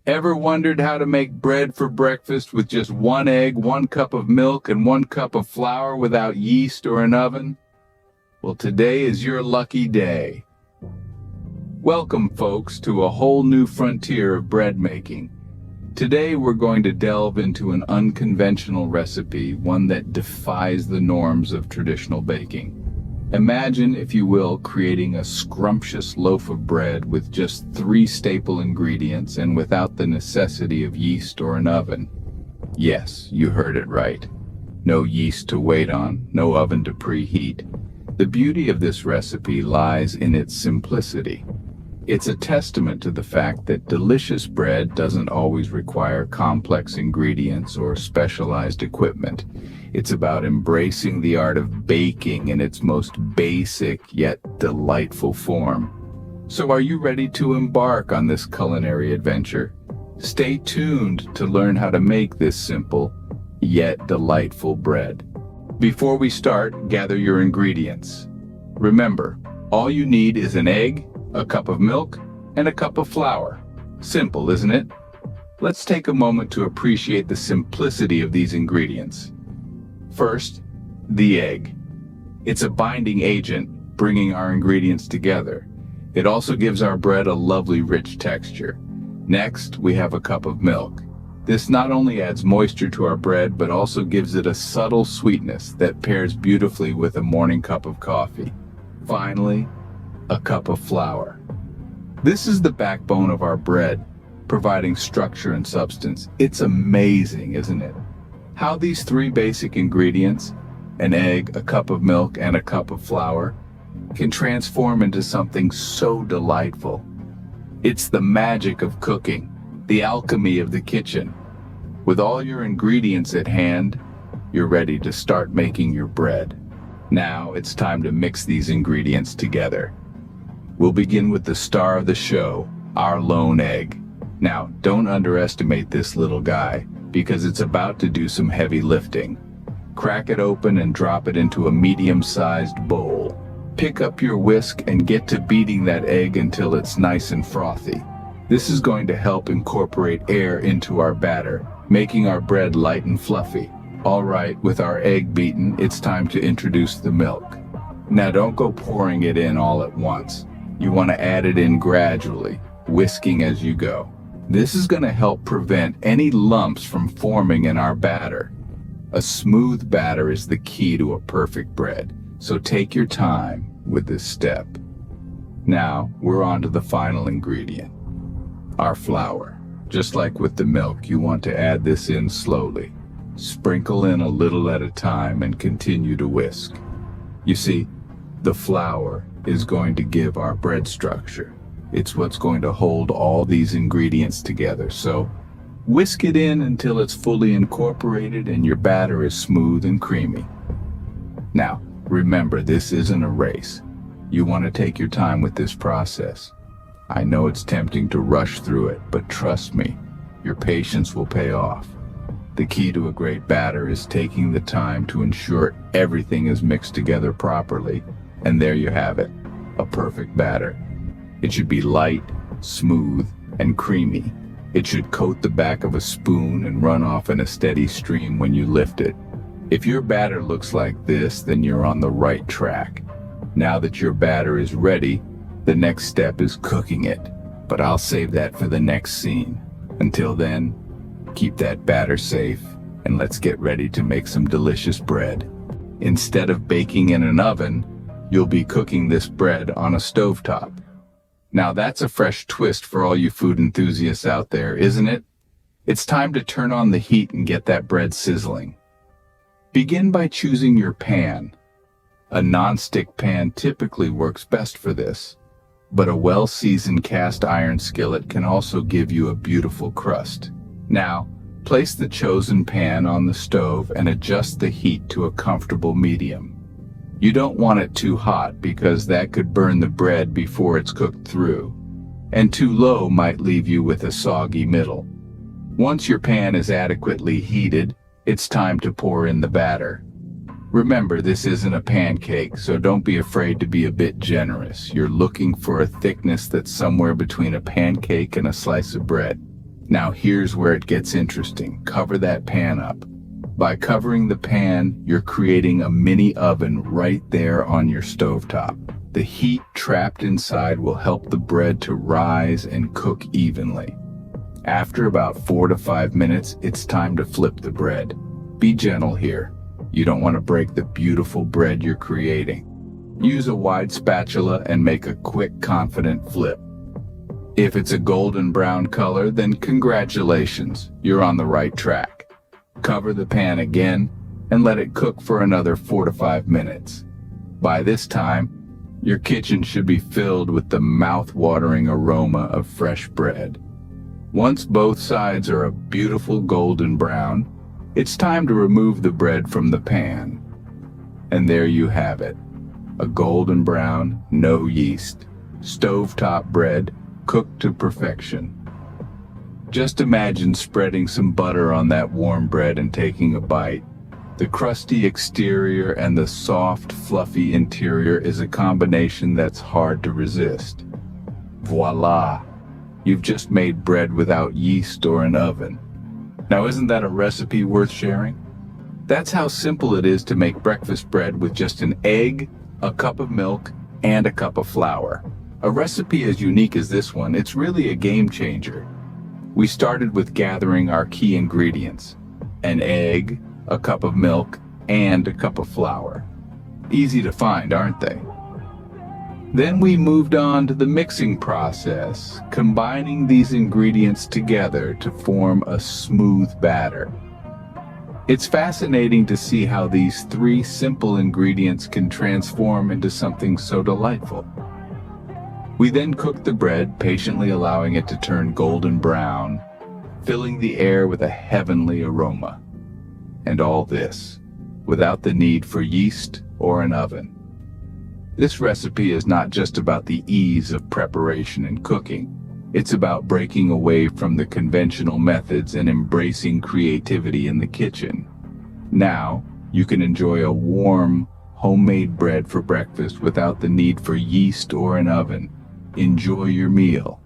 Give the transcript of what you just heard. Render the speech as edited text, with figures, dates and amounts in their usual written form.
Ever wondered how to make bread for breakfast with just 1 egg, 1 cup of milk, and 1 cup of flour without yeast or an oven? Well, today is your lucky day. Welcome, folks, to a whole new frontier of bread making. Today we're going to delve into an unconventional recipe, one that defies the norms of traditional baking. Imagine, if you will, creating a scrumptious loaf of bread with just 3 staple ingredients and without the necessity of yeast or an oven. Yes, you heard it right. No yeast to wait on, no oven to preheat. The beauty of this recipe lies in its simplicity. It's a testament to the fact that delicious bread doesn't always require complex ingredients or specialized equipment. It's about embracing the art of baking in its most basic yet delightful form. So are you ready to embark on this culinary adventure? Stay tuned to learn how to make this simple yet delightful bread. Before we start, gather your ingredients. Remember, all you need is an egg, a cup of milk, and a cup of flour. Simple, isn't it? Let's take a moment to appreciate the simplicity of these ingredients. First, the egg. It's a binding agent, bringing our ingredients together. It also gives our bread a lovely rich texture. Next, we have a cup of milk. This not only adds moisture to our bread, but also gives it a subtle sweetness that pairs beautifully with a morning cup of coffee. Finally, a cup of flour. This is the backbone of our bread, providing structure and substance. It's amazing, isn't it? How these 3 basic ingredients, an egg, a cup of milk, and a cup of flour, can transform into something so delightful. It's the magic of cooking, the alchemy of the kitchen. With all your ingredients at hand, you're ready to start making your bread. Now it's time to mix these ingredients together. We'll begin with the star of the show, our lone egg. Now, don't underestimate this little guy, because it's about to do some heavy lifting. Crack it open and drop it into a medium-sized bowl. Pick up your whisk and get to beating that egg until it's nice and frothy. This is going to help incorporate air into our batter, making our bread light and fluffy. All right, with our egg beaten, it's time to introduce the milk. Now don't go pouring it in all at once. You want to add it in gradually, whisking as you go. This is going to help prevent any lumps from forming in our batter. A smooth batter is the key to a perfect bread, so take your time with this step. Now, we're on to the final ingredient, our flour. Just like with the milk, you want to add this in slowly. Sprinkle in a little at a time and continue to whisk. You see, the flour is going to give our bread structure. It's what's going to hold all these ingredients together. So whisk it in until it's fully incorporated and your batter is smooth and creamy. Now, remember, this isn't a race. You want to take your time with this process. I know it's tempting to rush through it, but trust me, your patience will pay off. The key to a great batter is taking the time to ensure everything is mixed together properly. And there you have it, a perfect batter. It should be light, smooth, and creamy. It should coat the back of a spoon and run off in a steady stream when you lift it. If your batter looks like this, then you're on the right track. Now that your batter is ready, the next step is cooking it. But I'll save that for the next scene. Until then, keep that batter safe, and let's get ready to make some delicious bread. Instead of baking in an oven, you'll be cooking this bread on a stovetop. Now that's a fresh twist for all you food enthusiasts out there, isn't it? It's time to turn on the heat and get that bread sizzling. Begin by choosing your pan. A non-stick pan typically works best for this, but a well-seasoned cast iron skillet can also give you a beautiful crust. Now, place the chosen pan on the stove and adjust the heat to a comfortable medium. You don't want it too hot because that could burn the bread before it's cooked through, and too low might leave you with a soggy middle. Once your pan is adequately heated, it's time to pour in the batter. Remember, this isn't a pancake, so don't be afraid to be a bit generous. You're looking for a thickness that's somewhere between a pancake and a slice of bread. Now here's where it gets interesting. Cover that pan up. By covering the pan, you're creating a mini oven right there on your stovetop. The heat trapped inside will help the bread to rise and cook evenly. After about 4 to 5 minutes, it's time to flip the bread. Be gentle here. You don't want to break the beautiful bread you're creating. Use a wide spatula and make a quick, confident flip. If it's a golden brown color, then congratulations, you're on the right track. Cover the pan again and let it cook for another 4 to 5 minutes. By this time, your kitchen should be filled with the mouth-watering aroma of fresh bread. Once both sides are a beautiful golden brown, it's time to remove the bread from the pan. And there you have it, a golden brown, no yeast, stovetop bread cooked to perfection. Just imagine spreading some butter on that warm bread and taking a bite. The crusty exterior and the soft, fluffy interior is a combination that's hard to resist. Voila! You've just made bread without yeast or an oven. Now isn't that a recipe worth sharing? That's how simple it is to make breakfast bread with just an egg, a cup of milk, and a cup of flour. A recipe as unique as this one, it's really a game changer. We started with gathering our key ingredients: an egg, a cup of milk, and a cup of flour. Easy to find, aren't they? Then we moved on to the mixing process, combining these ingredients together to form a smooth batter. It's fascinating to see how these 3 simple ingredients can transform into something so delightful. We then cooked the bread, patiently allowing it to turn golden brown, filling the air with a heavenly aroma. And all this, without the need for yeast or an oven. This recipe is not just about the ease of preparation and cooking. It's about breaking away from the conventional methods and embracing creativity in the kitchen. Now, you can enjoy a warm, homemade bread for breakfast without the need for yeast or an oven. Enjoy your meal.